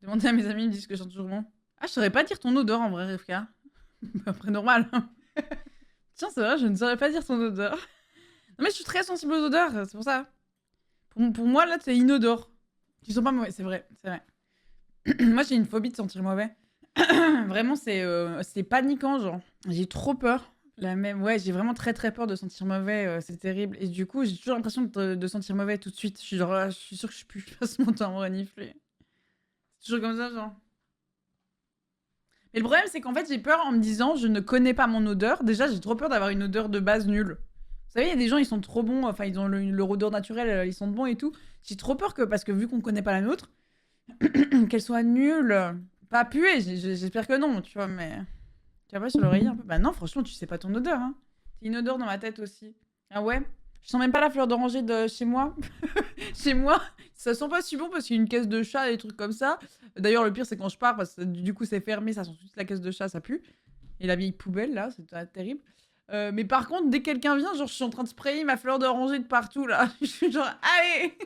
J'ai demandé à mes amis, ils me disent que je sens toujours bon. Ah, je saurais pas dire ton odeur en vrai, Rivka. Après, normal. Tiens, c'est vrai, je ne saurais pas dire ton odeur. Non, mais je suis très sensible aux odeurs, c'est pour ça. Pour moi, là, c'est inodore. Tu sens pas mauvais, c'est vrai, c'est vrai. Moi, j'ai une phobie de sentir mauvais. Vraiment, c'est paniquant, genre. J'ai trop peur. La même, ouais, j'ai vraiment très très peur de sentir mauvais, c'est terrible. Et du coup, j'ai toujours l'impression de sentir mauvais tout de suite. Je suis genre, je suis sûre que je passe mon temps à me renifler. C'est toujours comme ça, genre. Mais le problème, c'est qu'en fait, j'ai peur en me disant, je ne connais pas mon odeur. Déjà, j'ai trop peur d'avoir une odeur de base nulle. Vous savez, il y a des gens, ils sont trop bons, enfin, ils ont leur odeur naturelle, ils sont bons et tout. J'ai trop peur que, parce que vu qu'on connaît pas la nôtre, qu'elle soit nulle. Pas puée, j'espère que non, tu vois, mais. Tu vois pas sur l'oreiller un peu? Bah non, franchement, tu sais pas ton odeur, hein. C'est une odeur dans ma tête aussi. Ah ouais? Je sens même pas la fleur d'oranger de chez moi. Chez moi, ça sent pas si bon parce qu'il y a une caisse de chat et des trucs comme ça. D'ailleurs, le pire, c'est quand je pars parce que du coup, c'est fermé, ça sent toute la caisse de chat, ça pue. Et la vieille poubelle, là, c'est terrible. Mais par contre, dès que quelqu'un vient, genre, je suis en train de sprayer ma fleur d'oranger de partout, là. Je suis genre, allez!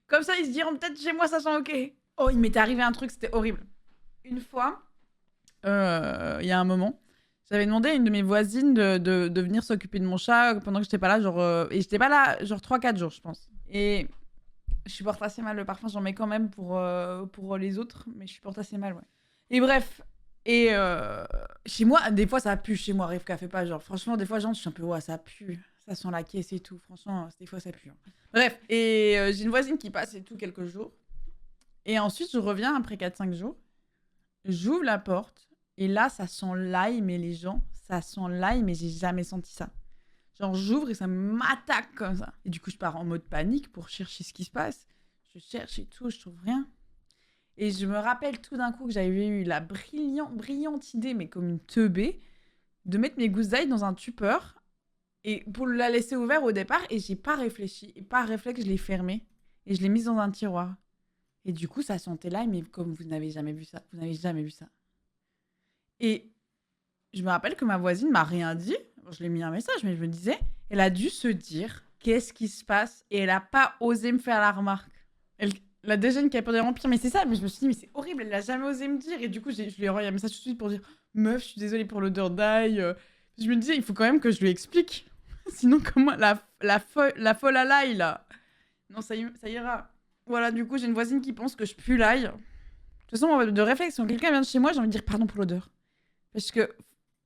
Comme ça, ils se diront peut-être chez moi, ça sent ok. Oh, il m'est arrivé un truc, c'était horrible. Une fois, il y a un moment, j'avais demandé à une de mes voisines de venir s'occuper de mon chat pendant que j'étais pas là, genre, et j'étais pas là, genre 3-4 jours, je pense. Et je supporte assez mal le parfum, j'en mets quand même pour les autres, mais je supporte assez mal, ouais. Et bref, et chez moi, des fois ça pue chez moi, Rivka fait pas, genre, franchement, des fois, genre, je suis un peu, ouais, ça pue, ça sent la caisse et tout, franchement, des fois ça pue. Hein. Bref, et j'ai une voisine qui passe et tout quelques jours, et ensuite je reviens après 4-5 jours, j'ouvre la porte, et là, ça sent l'ail, mais les gens, ça sent l'ail, mais j'ai jamais senti ça. Genre, j'ouvre et ça m'attaque comme ça. Et du coup, je pars en mode panique pour chercher ce qui se passe. Je cherche et tout, je trouve rien. Et je me rappelle tout d'un coup que j'avais eu la brillante idée, mais comme une teubée, de mettre mes gousses d'ail dans un tupper et pour la laisser ouverte au départ. Et j'ai pas réfléchi. Et par réflexe, je l'ai fermée et je l'ai mise dans un tiroir. Et du coup, ça sentait l'ail, mais comme vous n'avez jamais vu ça. Vous n'avez jamais vu ça. Et je me rappelle que ma voisine m'a rien dit. Je lui ai mis un message, mais je me disais, elle a dû se dire qu'est-ce qui se passe et elle a pas osé me faire la remarque. La déjà qui a peur des vampires, mais c'est ça. Mais je me suis dit, mais c'est horrible, elle a jamais osé me dire. Et du coup, je lui ai envoyé un message tout de suite pour dire, meuf, je suis désolée pour l'odeur d'ail. Je me disais, il faut quand même que je lui explique. Sinon, comment la folle à l'ail, là. Non, ça ira. Voilà, du coup, j'ai une voisine qui pense que je pue l'ail. De toute façon, de réflexe, quand quelqu'un vient de chez moi, j'ai envie de dire pardon pour l'odeur. Parce que,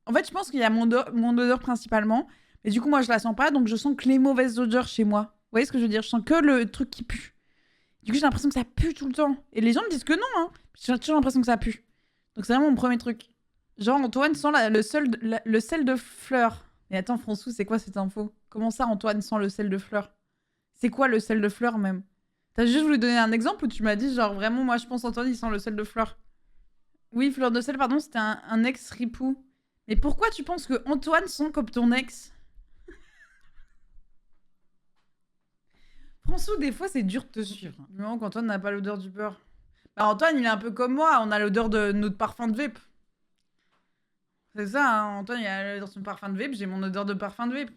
en fait, je pense qu'il y a mon odeur principalement. Mais du coup, moi, je la sens pas. Donc, je sens que les mauvaises odeurs chez moi. Vous voyez ce que je veux dire? Je sens que le truc qui pue. Du coup, j'ai l'impression que ça pue tout le temps. Et les gens me disent que non, hein. J'ai toujours l'impression que ça pue. Donc, c'est vraiment mon premier truc. Genre, Antoine sent le sel de fleurs. Mais attends, François, c'est quoi cette info? Comment ça, Antoine sent le sel de fleurs? C'est quoi le sel de fleurs, même? T'as juste voulu donner un exemple ou tu m'as dit, genre, vraiment, moi, je pense Antoine, il sent le sel de fleurs? Oui, fleur de sel, pardon, c'était un ex-ripou. Mais pourquoi tu penses que Antoine sent comme ton ex? François, des fois, c'est dur de te suivre. Du moment qu'Antoine n'a pas l'odeur du beurre. Bah, Antoine, il est un peu comme moi. On a l'odeur de notre parfum de vape. C'est ça, hein. Antoine, il a l'odeur de son parfum de vape. J'ai mon odeur de parfum de vape.